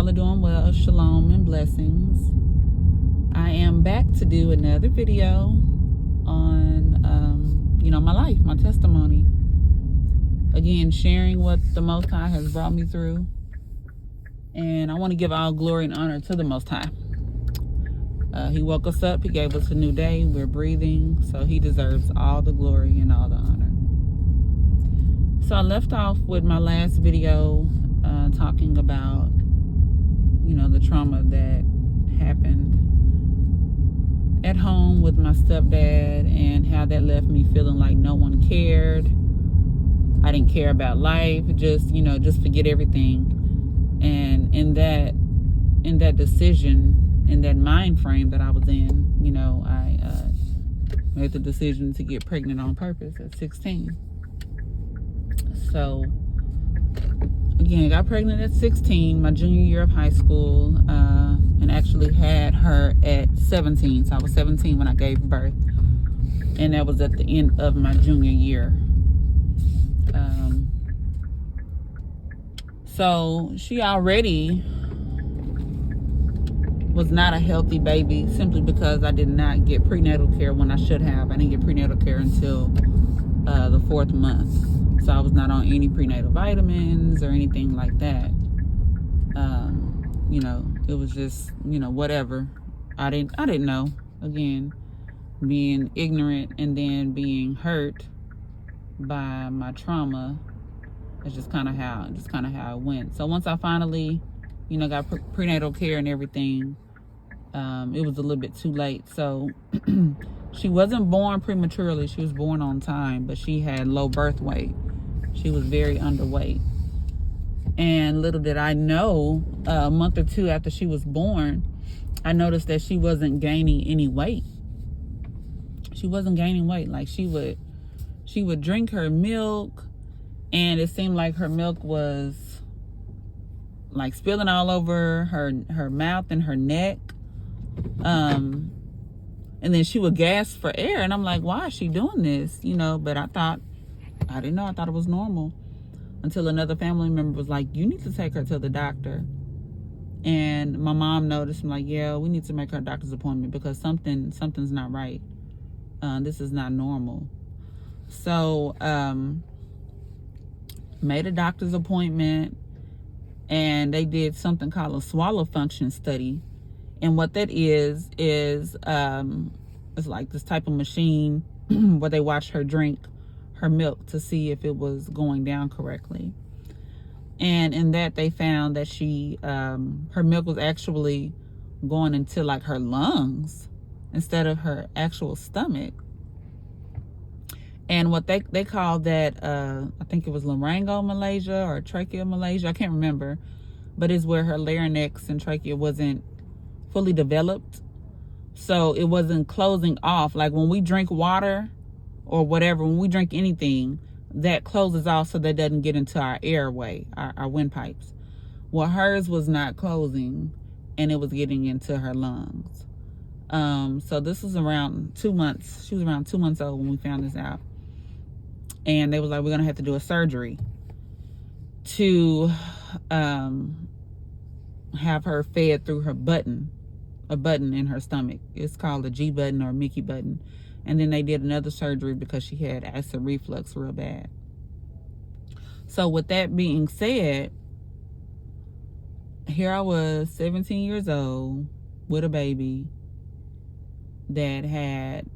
All are doing well. Shalom and blessings. I am back to do another video on, my life, my testimony. Again, sharing what the Most High has brought me through. And I want to give all glory and honor to the Most High. He woke us up. He gave us a new day. We're breathing. So he deserves all the glory and all the honor. So I left off with my last video talking about, the trauma that happened at home with my stepdad and how that left me feeling like no one cared. I didn't care about life, just forget everything. And in that decision, in that mind frame that I was in, I made the decision to get pregnant on purpose at 16. So again, I got pregnant at 16, my junior year of high school, and actually had her at 17. So I was 17 when I gave birth, and that was at the end of my junior year. So she already was not a healthy baby simply because I did not get prenatal care when I should have. I didn't get prenatal care until the 4th month. So I was not on any prenatal vitamins or anything like that. It was just, whatever. I didn't know. Again, being ignorant and then being hurt by my trauma. It's just kind of how it went. So once I finally, got prenatal care and everything, it was a little bit too late. So she wasn't born prematurely. She was born on time, but she had low birth weight. She was very underweight. And little did I know, a month or two after she was born, I noticed that she wasn't gaining any weight. She wasn't gaining weight. Like she would drink her milk, and it seemed like her milk was like spilling all over her mouth and her neck. And then she would gasp for air, and I'm like, why is she doing this? But I didn't know. I thought it was normal until another family member was like, you need to take her to the doctor. And my mom noticed. I'm like, yeah, we need to make her a doctor's appointment because something's not right. This is not normal. So made a doctor's appointment, and they did something called a swallow function study. And what that is it's like this type of machine where they watch her drink her milk to see if it was going down correctly. And in that, they found that she her milk was actually going into like her lungs instead of her actual stomach. And what they called that, I think it was laryngomalacia or tracheomalacia, I can't remember, but it's where her larynx and trachea wasn't fully developed. So it wasn't closing off. Like when we drink water or whatever, when we drink anything, that closes off so that doesn't get into our airway, our windpipes. Well, hers was not closing, and it was getting into her lungs. So this was around 2 months. She was around 2 months old when we found this out. And they was like, we're going to have to do a surgery to have her fed through her button, a button in her stomach. It's called a G button or Mickey button. And then they did another surgery because she had acid reflux real bad. So with that being said, here I was, 17 years old, with a baby that had,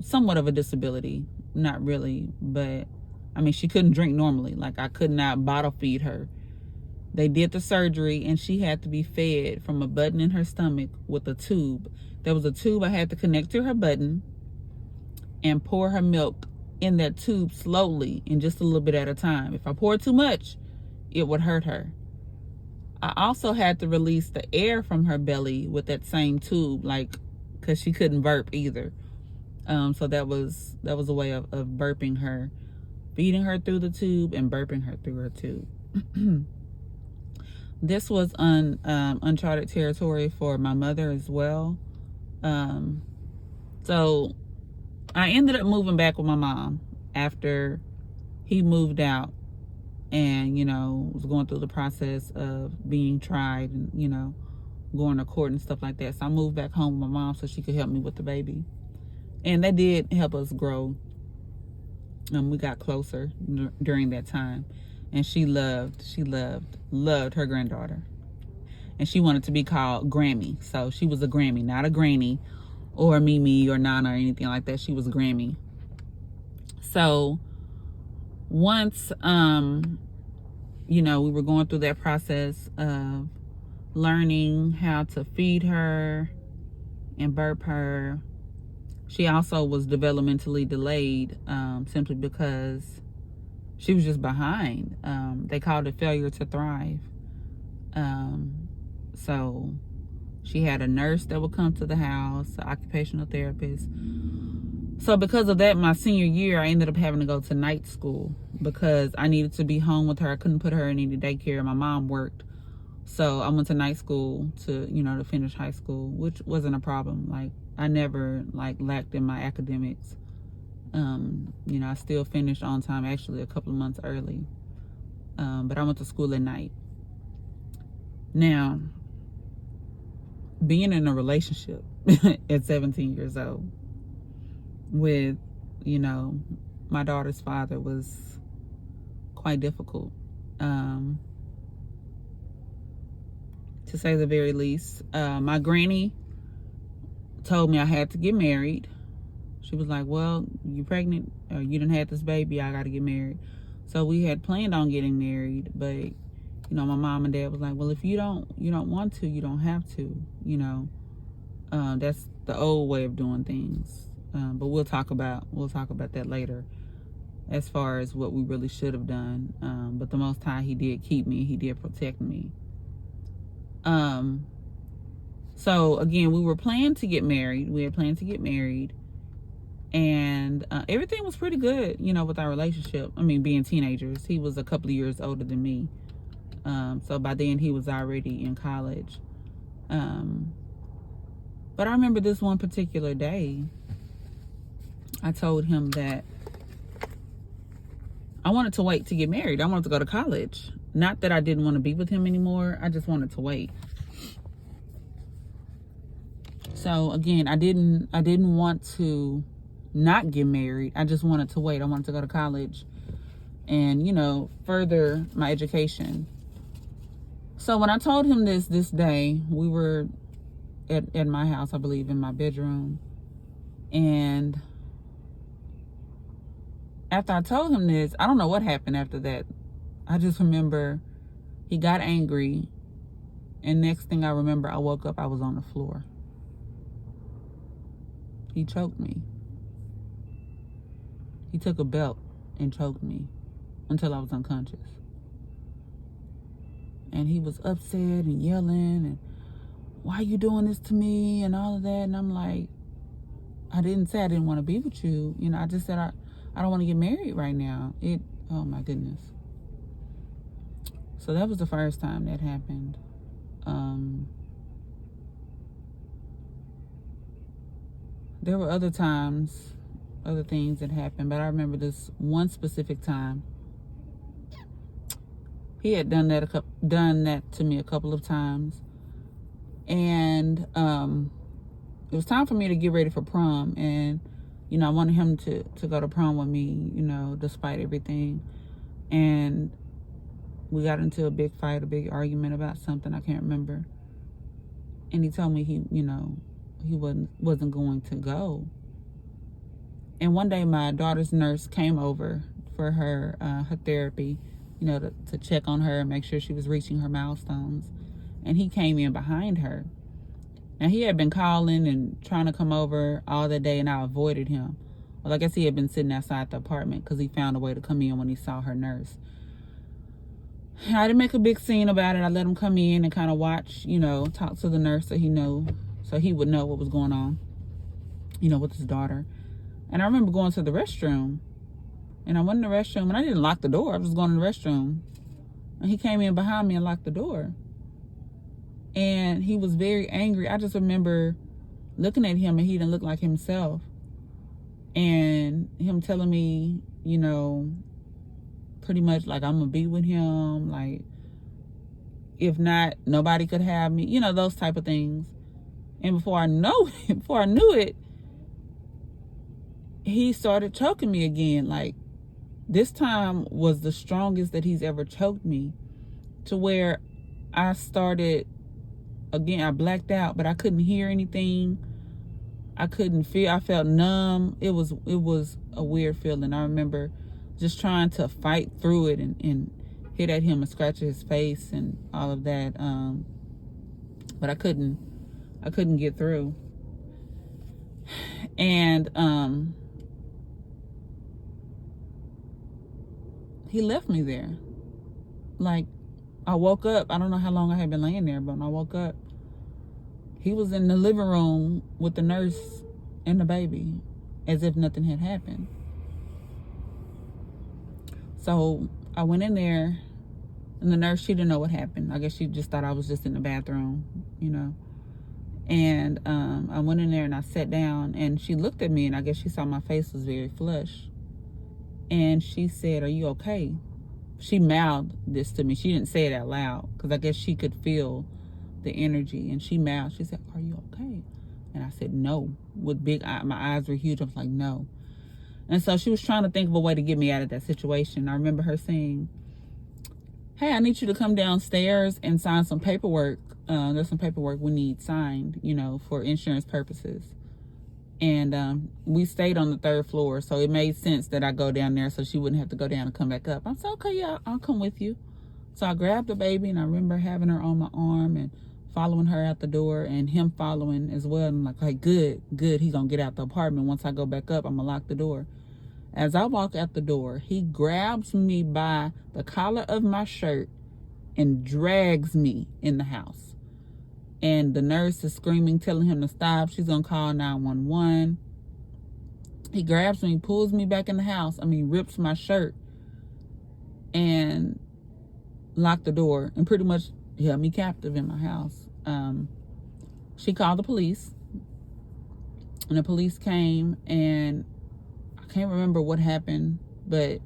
somewhat of a disability. Not really, but I mean, she couldn't drink normally. Like I could not bottle feed her. They did the surgery, and she had to be fed from a button in her stomach with a tube. There was a tube I had to connect to her button and pour her milk in that tube slowly and just a little bit at a time. If I poured too much, it would hurt her. I also had to release the air from her belly with that same tube, like, because she couldn't burp either. So that was a way of burping her, feeding her through the tube and burping her through her tube. This was uncharted territory for my mother as well. So I ended up moving back with my mom after he moved out and, you know, was going through the process of being tried and, you know, going to court and stuff like that. So I moved back home with my mom so she could help me with the baby. And that did help us grow. We got closer during that time. And she loved her granddaughter. And she wanted to be called Grammy. So she was a Grammy, not a Granny or Mimi or Nana or anything like that. She was a Grammy. So once, you know, we were going through that process of learning how to feed her and burp her. She also was developmentally delayed, simply because she was just behind. They called it failure to thrive. So she had a nurse that would come to the house, an occupational therapist. So because of that, my senior year, I ended up having to go to night school because I needed to be home with her. I couldn't put her in any daycare. My mom worked. So I went to night school to, you know, to finish high school, which wasn't a problem. Like, I never, like, lacked in my academics. You know, I still finished on time, actually a couple of months early. But I went to school at night. Now, being in a relationship at 17 years old with, you know, my daughter's father was quite difficult, to say the very least. My granny told me I had to get married. She was like, well, you pregnant, or you done had this baby, I got to get married. So we had planned on getting married, but, you know, my mom and dad was like, well, if you don't want to, you don't have to, you know. That's the old way of doing things. But we'll talk about that later, as far as what we really should have done. But the Most High, he did keep me, he did protect me. So again, we were planning to get married. We had planned to get married, and everything was pretty good, you know, with our relationship. I mean, being teenagers, he was a couple of years older than me. So by then he was already in college. But I remember this one particular day, I told him that I wanted to wait to get married. I wanted to go to college. Not that I didn't want to be with him anymore. I just wanted to wait. So again, I didn't want to not get married. I just wanted to wait. I wanted to go to college and, you know, further my education. So when I told him this day, we were at my house, I believe, in my bedroom. And after I told him this, I don't know what happened after that. I just remember he got angry. And next thing I remember, I woke up, I was on the floor. He choked me. He took a belt and choked me until I was unconscious. And he was upset and yelling and, why are you doing this to me and all of that? And I'm like, I didn't say I didn't want to be with you. You know, I just said I don't want to get married right now. Oh my goodness. So that was the first time that happened. There were other times, other things that happened, but I remember this one specific time. He had done that to me a couple of times. And it was time for me to get ready for prom, and, you know, I wanted him to go to prom with me, you know, despite everything. And we got into a big fight, a big argument about something, I can't remember. And he told me he wasn't going to go. And one day my daughter's nurse came over for her therapy, you know, to check on her and make sure she was reaching her milestones. And he came in behind her. Now, he had been calling and trying to come over all that day, and I avoided him. Well, I guess he had been sitting outside the apartment because he found a way to come in when he saw her nurse. I didn't make a big scene about it. I let him come in and kind of watch, you know, talk to the nurse so he would know what was going on, you know, with his daughter. And I remember going to the restroom, and I went in the restroom, and I didn't lock the door. I was going to the restroom, and he came in behind me and locked the door. And he was very angry. I just remember looking at him, and he didn't look like himself. And him telling me, you know, pretty much like I'm gonna be with him. Like, if not, nobody could have me. You know, those type of things. And before I knew it, he started choking me again. Like, this time was the strongest that he's ever choked me, to where I started, again, I blacked out, but I couldn't hear anything. I couldn't feel, I felt numb. It was a weird feeling. I remember just trying to fight through it and hit at him and scratch his face and all of that. But I couldn't get through. And he left me there. Like, I woke up, I don't know how long I had been laying there, but when I woke up, he was in the living room with the nurse and the baby, as if nothing had happened. So I went in there, and the nurse, she didn't know what happened. I guess she just thought I was just in the bathroom, you know. And I went in there and I sat down, and she looked at me, and I guess she saw my face was very flushed. And she said, "Are you okay?" She mouthed this to me. She didn't say it out loud, because I guess she could feel the energy. And she mouthed, she said, "Are you okay?" And I said, "No," with big eye. My eyes were huge. I was like, "No." And so she was trying to think of a way to get me out of that situation. I remember her saying, "Hey, I need you to come downstairs and sign some paperwork. There's some paperwork we need signed, you know, for insurance purposes." And we stayed on the 3rd floor, so it made sense that I go down there so she wouldn't have to go down and come back up. I said, "Okay, yeah, I'll come with you." So I grabbed the baby, and I remember having her on my arm and following her out the door, and him following as well. And I'm like, good, he's gonna get out the apartment. Once I go back up, I'm gonna lock the door. As I walk out the door, he grabs me by the collar of my shirt and drags me in the house. And the nurse is screaming, telling him to stop. She's gonna call 911. He grabs me, pulls me back in the house. Rips my shirt and locked the door and pretty much held me captive in my house. She called the police, and the police came, and I can't remember what happened, but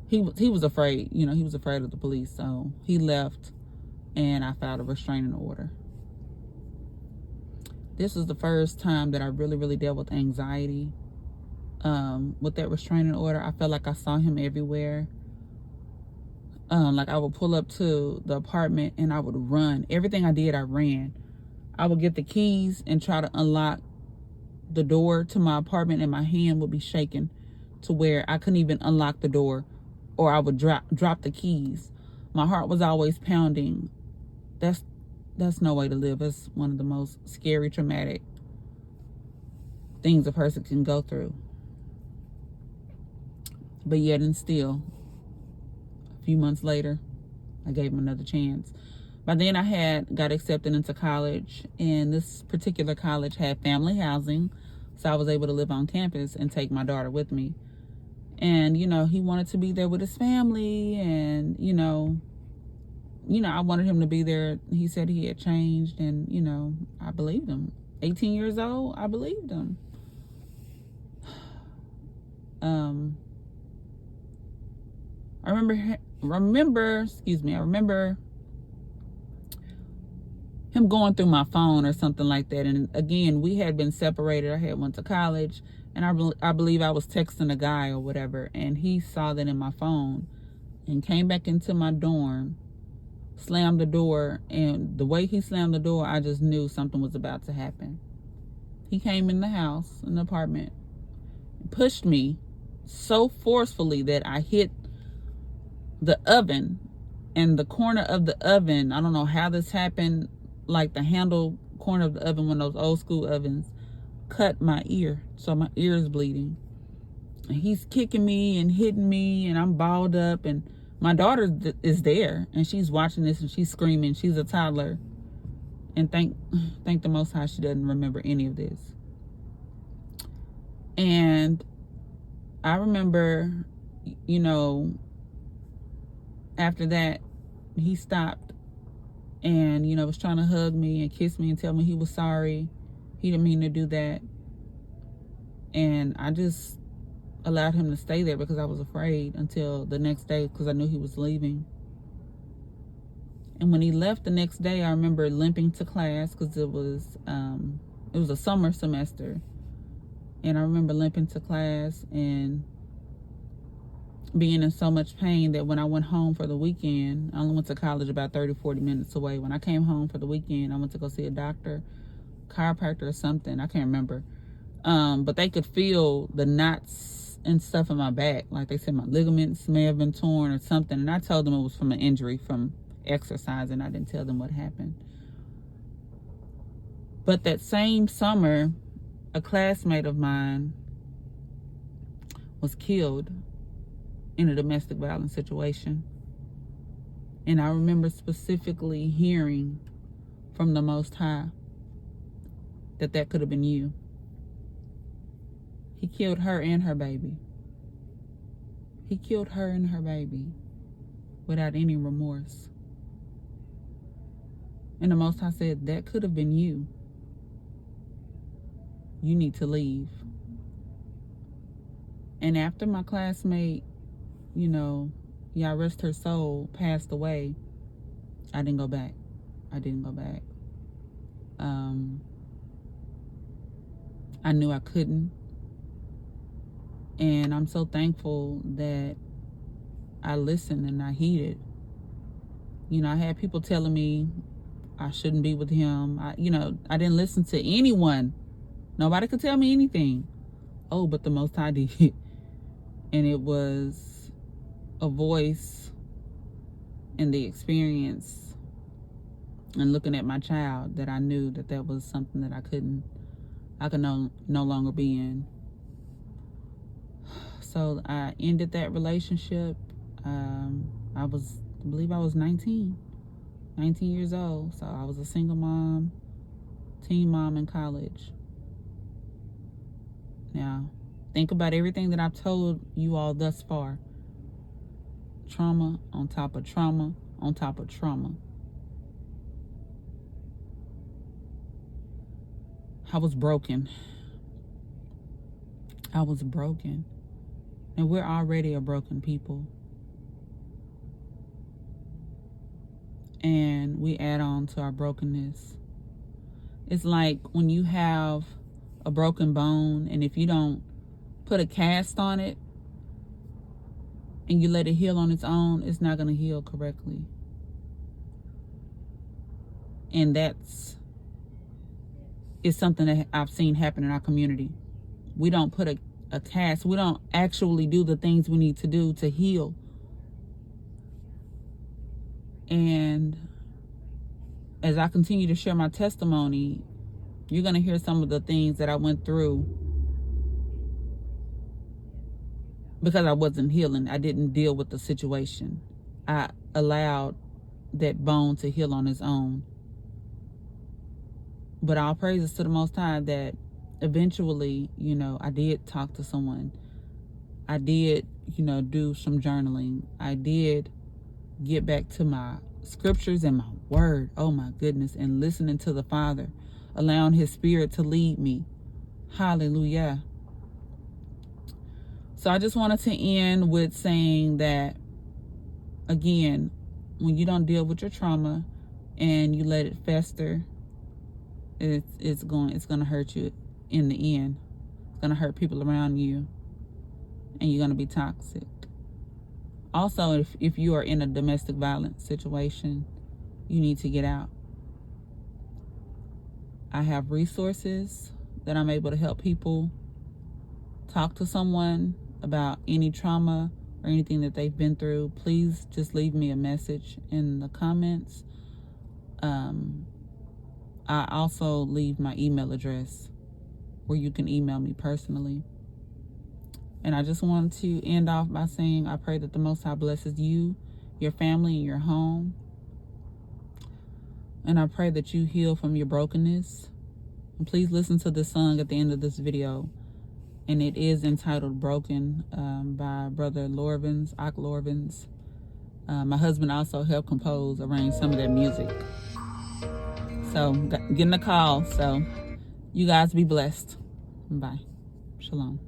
he was afraid. You know, he was afraid of the police, so he left, and I filed a restraining order. This was the first time that I really dealt with anxiety. With that restraining order, I felt like I saw him everywhere. Like, I would pull up to the apartment and I would run. Everything I did, I ran. I would get the keys and try to unlock the door to my apartment, and my hand would be shaking to where I couldn't even unlock the door, or I would drop the keys. My heart was always pounding. That's no way to live. It's one of the most scary, traumatic things a person can go through. But yet and still, a few months later, I gave him another chance. By then I got accepted into college, and this particular college had family housing, so I was able to live on campus and take my daughter with me. And, you know, he wanted to be there with his family, and, you know, I wanted him to be there. He said he had changed, and, you know, I believed him. 18 years old, I believed him. I remember him going through my phone or something like that. And again, we had been separated. I had went to college, and I believe I was texting a guy or whatever, and he saw that in my phone and came back into my dorm, slammed the door, and the way he slammed the door, I just knew something was about to happen. He came in the house, in the apartment, pushed me so forcefully that I hit the oven, and the corner of the oven, I don't know how this happened, like the handle corner of the oven, one of those old school ovens, cut my ear, so my ear is bleeding. And he's kicking me and hitting me, and I'm balled up, and my daughter is there, and she's watching this, and she's screaming. She's a toddler, and thank the Most High she doesn't remember any of this. And I remember, you know, after that, he stopped and, you know, was trying to hug me and kiss me and tell me he was sorry. He didn't mean to do that. And I just allowed him to stay there because I was afraid until the next day because I knew he was leaving. And when he left the next day, I remember limping to class because it was a summer semester. And I remember limping to class and being in so much pain that when I went home for the weekend, I only went to college about 30, 40 minutes away. When I came home for the weekend, I went to go see a doctor, chiropractor or something. I can't remember. But they could feel the knots and stuff in my back. Like they said my ligaments may have been torn or something. And I told them it was from an injury from exercise, and I didn't tell them what happened. But that same summer, a classmate of mine was killed in a domestic violence situation. And I remember specifically hearing from the Most High that could have been you. He killed her and her baby. He killed her and her baby without any remorse. And the Most High said, that could have been you. You need to leave. And after my classmate, y'all rest her soul, passed away, I didn't go back. I knew I couldn't. And I'm so thankful that I listened and I heeded. I had people telling me I shouldn't be with him. I didn't listen to anyone. Nobody could tell me anything. Oh, but the Most High did. And it was a voice and the experience and looking at my child that I knew that was something that I could no longer be in. So I ended that relationship. I believe I was 19 years old. So I was a single mom, teen mom in college. Now, think about everything that I've told you all thus far. Trauma on top of trauma on top of trauma. I was broken. And we're already a broken people. And we add on to our brokenness. It's like when you have a broken bone, and if you don't put a cast on it and you let it heal on its own, it's not going to heal correctly. And it's something that I've seen happen in our community. We don't put a cast. We don't actually do the things we need to do to heal. And as I continue to share my testimony, you're going to hear some of the things that I went through because I wasn't healing. I didn't deal with the situation. I allowed that bone to heal on its own. But all praises to the Most High that eventually, I did talk to someone. I did, do some journaling. I did get back to my scriptures and my word. Oh my goodness. And listening to the Father, allowing His Spirit to lead me. Hallelujah. So I just wanted to end with saying that, again, when you don't deal with your trauma and you let it fester, it's going to hurt you in the end. It's going to hurt people around you, and you're going to be toxic. Also, if you are in a domestic violence situation, you need to get out. I have resources that I'm able to help people talk to someone about any trauma or anything that they've been through. Please just leave me a message in the comments. I also leave my email address where you can email me personally. And I just wanted to end off by saying I pray that the Most High blesses you, your family, and your home. And I pray that you heal from your brokenness. And please listen to this song at the end of this video. And it is entitled Broken by Brother Lorvins, Lorvins. My husband also helped arrange some of their music. So, getting a call. So, you guys be blessed. Bye. Shalom.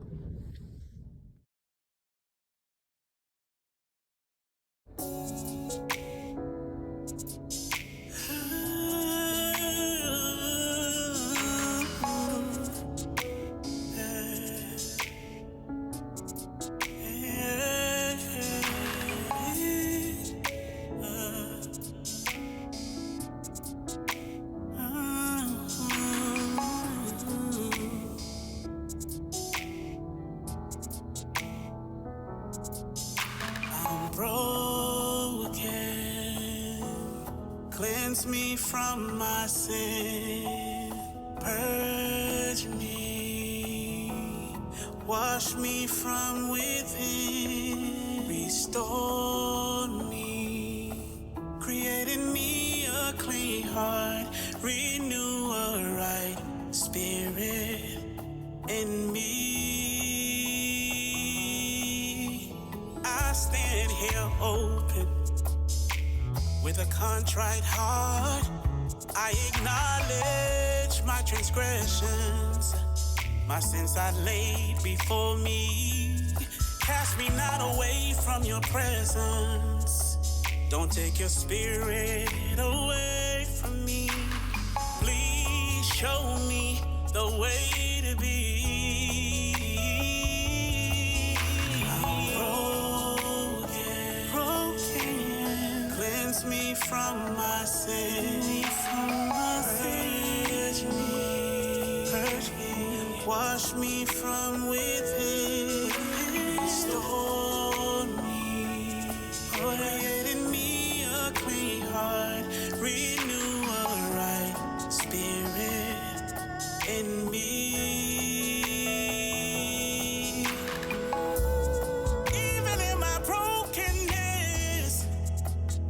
Cleanse me from my sin, purge me, wash me from within, restore me, create in me a clean heart, renew a right spirit in me. I stand here open with a contrite heart. I acknowledge my transgressions, my sins I laid before me. Cast me not away from your presence. Don't take your spirit away from me. Please show me the way to be. I'm broken. Cleanse me from my sin. Purge me. Wash me from within. Restore me. Create in me a clean heart. Renew a right spirit in me. Even in my brokenness,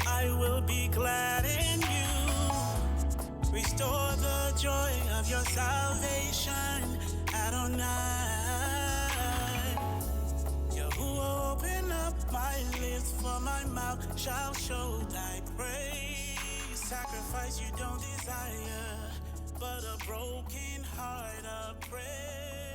I will be glad in you. Restore the joy of your salvation, Adonai. Yahuwah, open up my lips, for my mouth shall show thy praise. Sacrifice you don't desire, but a broken heart of praise.